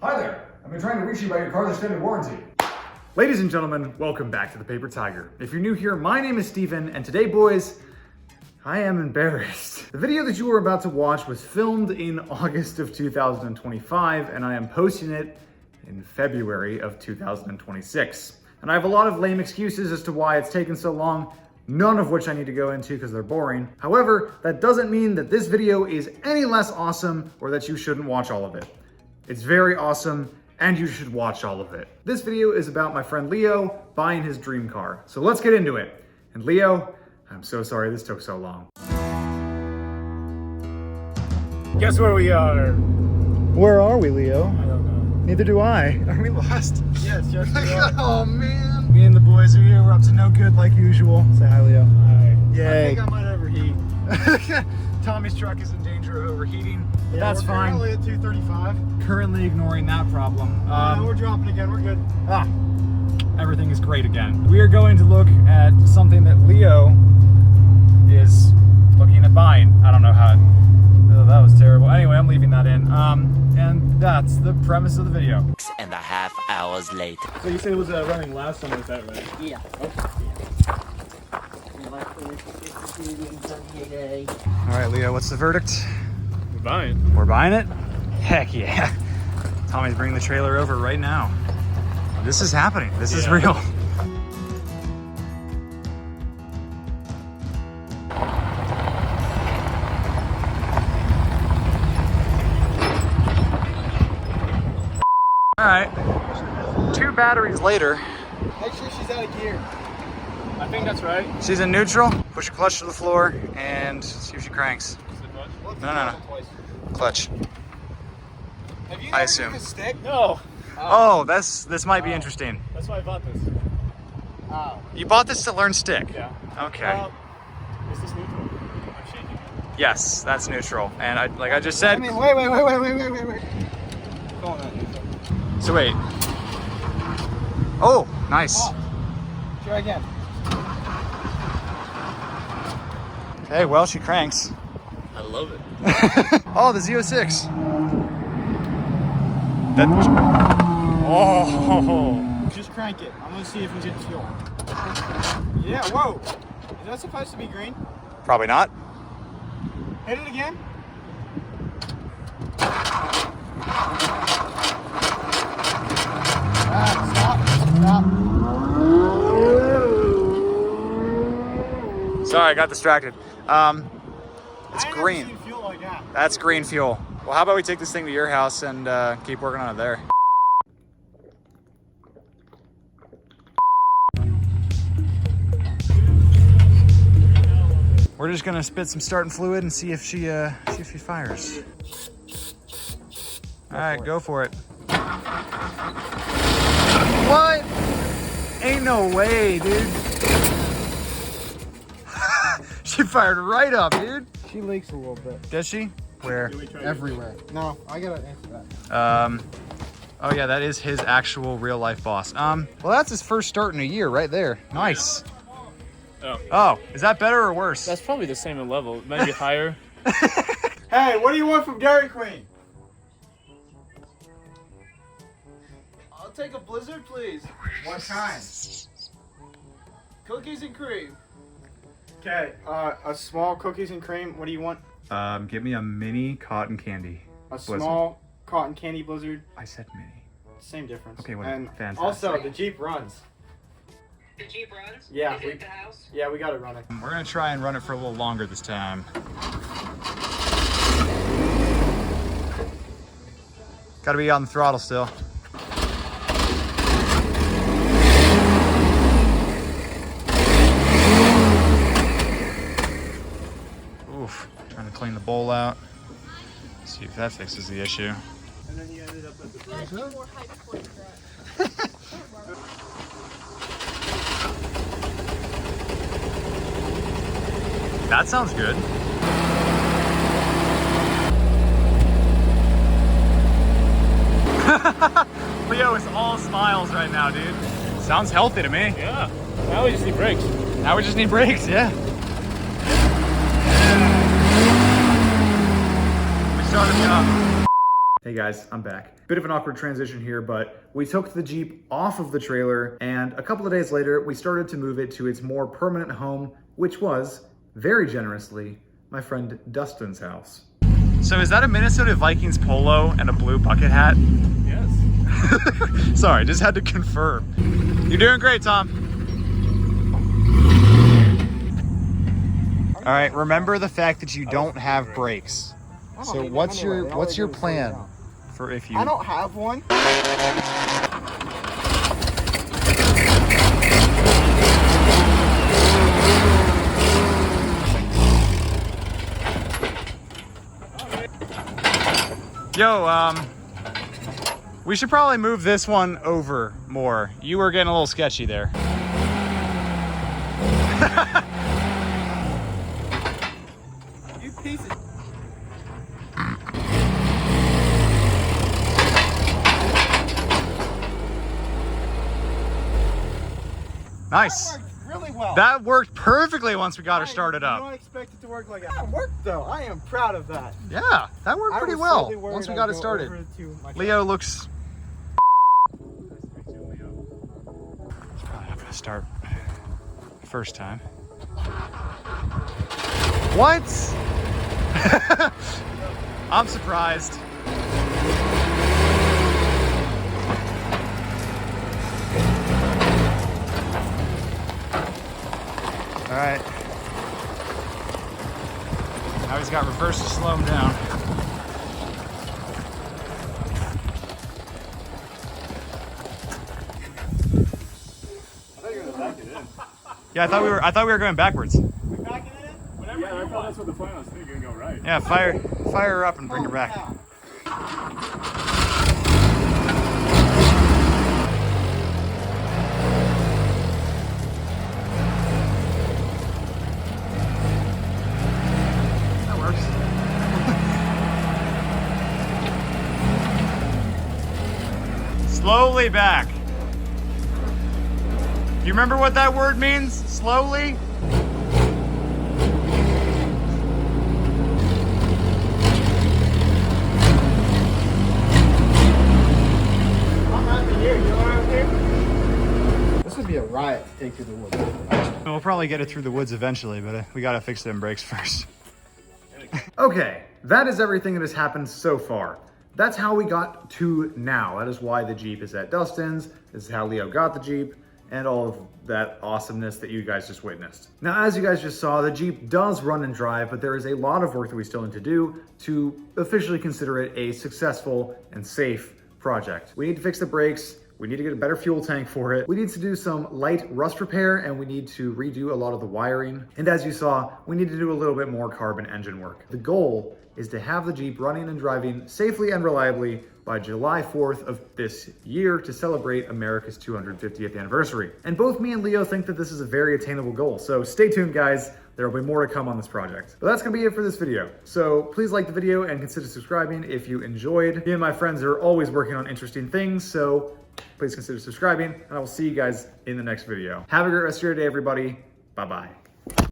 Hi there, I've been trying to reach you about your car's extended warranty. Ladies and gentlemen, welcome back to the Paper Tiger. If you're new here, my name is Steven, and today, boys, I am embarrassed. The video that you are about to watch was filmed in August of 2025, and I am posting it in February of 2026. And I have a lot of lame excuses as to why it's taken so long, none of which I need to go into because they're boring. However, that doesn't mean that this video is any less awesome or that you shouldn't watch all of it. It's very awesome, and you should watch all of it. This video is about my friend Leo buying his dream car. So let's get into it. And Leo, I'm so sorry this took so long. Guess where we are? Where are we, Leo? I don't know. Neither do I. Are we lost? Yes, yes, we are. Oh man. Me and the boys are here. We're up to no good like usual. Say hi, Leo. Hi. Yay. I think I might overheat. Tommy's truck is in danger of overheating. But Yeah, that's we're fine. currently at 235. Currently ignoring that problem. We're dropping again. We're good. Everything is great again. We are going to look at something that Leo is looking at buying. I don't know how. Oh, that was terrible. Anyway, I'm leaving that in. And that's the premise of the video. 6.5 hours later. So you said it was running last time, is that right? Yeah. All right, Leo, what's the verdict? We're buying. We're buying it? Heck yeah. Tommy's bringing the trailer over right now. This is happening. This is real. All right, 2 batteries later. Make sure she's out of gear. I think that's right. She's in neutral. Push your clutch to the floor and see if she cranks. No. Clutch. Have you I assume. a stick? No. Oh, this might be interesting. That's why I bought this. Oh. You bought this to learn stick? Yeah. Okay. Is this neutral? I'm shaking. Yes, that's neutral. And like I just said. Wait. Go on that neutral. So wait. Oh, nice. Try again. Okay, well, she cranks. I love it. Oh, the Z06. That was. Oh. Just crank it. I'm gonna see if we get fuel. Yeah, whoa. Is that supposed to be green? Probably not. Hit it again. Stop. Sorry, I got distracted. It's I ain't green. never seen fuel like that. That's green fuel. Well, how about we take this thing to your house and keep working on it there? We're just gonna spit some starting fluid and see if she fires. All right, go for it. What? Ain't no way, dude. She fired right up, dude. She leaks a little bit. Does she? Where? Everywhere. No, I gotta answer that. Oh yeah, that is his actual real life boss. Well, that's his first start in a year right there. Nice. Oh, is that better or worse? That's probably the same level, maybe higher. Hey, what do you want from Dairy Queen? I'll take a Blizzard, please. What kind? Cookies and cream. Okay, a small cookies and cream. What do you want? Give me a mini cotton candy. A Blizzard. small cotton candy Blizzard. I said mini. Same difference. Okay, well, and fantastic. also the Jeep runs. The Jeep runs? Yeah, Is it at the house? Yeah, we got it running. We're gonna try and run it for a little longer this time. Gotta be on the throttle still. Oof, trying to clean the bowl out. See if that fixes the issue. And then you ended up at the That sounds good. Leo is all smiles right now, dude. Sounds healthy to me. Yeah. Now we just need brakes. Now we just need brakes, yeah. We started Hey guys, I'm back. Bit of an awkward transition here, but we took the Jeep off of the trailer, and a couple of days later, we started to move it to its more permanent home, which was, very generously, my friend Dustin's house. So is that a Minnesota Vikings polo and a blue bucket hat? Yes. Sorry, just had to confirm. You're doing great, Tom. All right, remember the fact that you don't have brakes. So what's your plan for if you... I don't have one. Yo, we should probably move this one over more. You were getting a little sketchy there. You piece of... Nice. That worked really well. That worked perfectly once we got her started I up. don't expect it to work like that. It worked though. I am proud of that. Yeah, that worked pretty well once we got it started. Leo looks... It's probably not gonna start first time. What? I'm surprised. All right. Now he's got reverse to slow him down. Yeah, I thought we were going backwards. We backing it in? Whatever Yeah, I thought that's what the plan was thinking. Go right. Yeah, fire her up and bring her back. That works. Slowly back. You remember what that word means? Slowly? I'm happy here. You know what I'm here? This would be a riot to take through the woods. We'll probably get it through the woods eventually, but we gotta fix them brakes first. Okay, that is everything that has happened so far. That's how we got to now. That is why the Jeep is at Dustin's. This is how Leo got the Jeep, and all of that awesomeness that you guys just witnessed. Now, as you guys just saw, the Jeep does run and drive, but there is a lot of work that we still need to do to officially consider it a successful and safe project. We need to fix the brakes. We need to get a better fuel tank for it. We need to do some light rust repair, and we need to redo a lot of the wiring. And as you saw, we need to do a little bit more carbon engine work. The goal is to have the Jeep running and driving safely and reliably by July 4th of this year to celebrate America's 250th anniversary. And both me and Leo think that this is a very attainable goal. So stay tuned, guys. There will be more to come on this project. But that's gonna be it for this video. So please like the video and consider subscribing if you enjoyed. Me and my friends are always working on interesting things, so please consider subscribing, and I will see you guys in the next video. Have a great rest of your day, everybody. Bye-bye.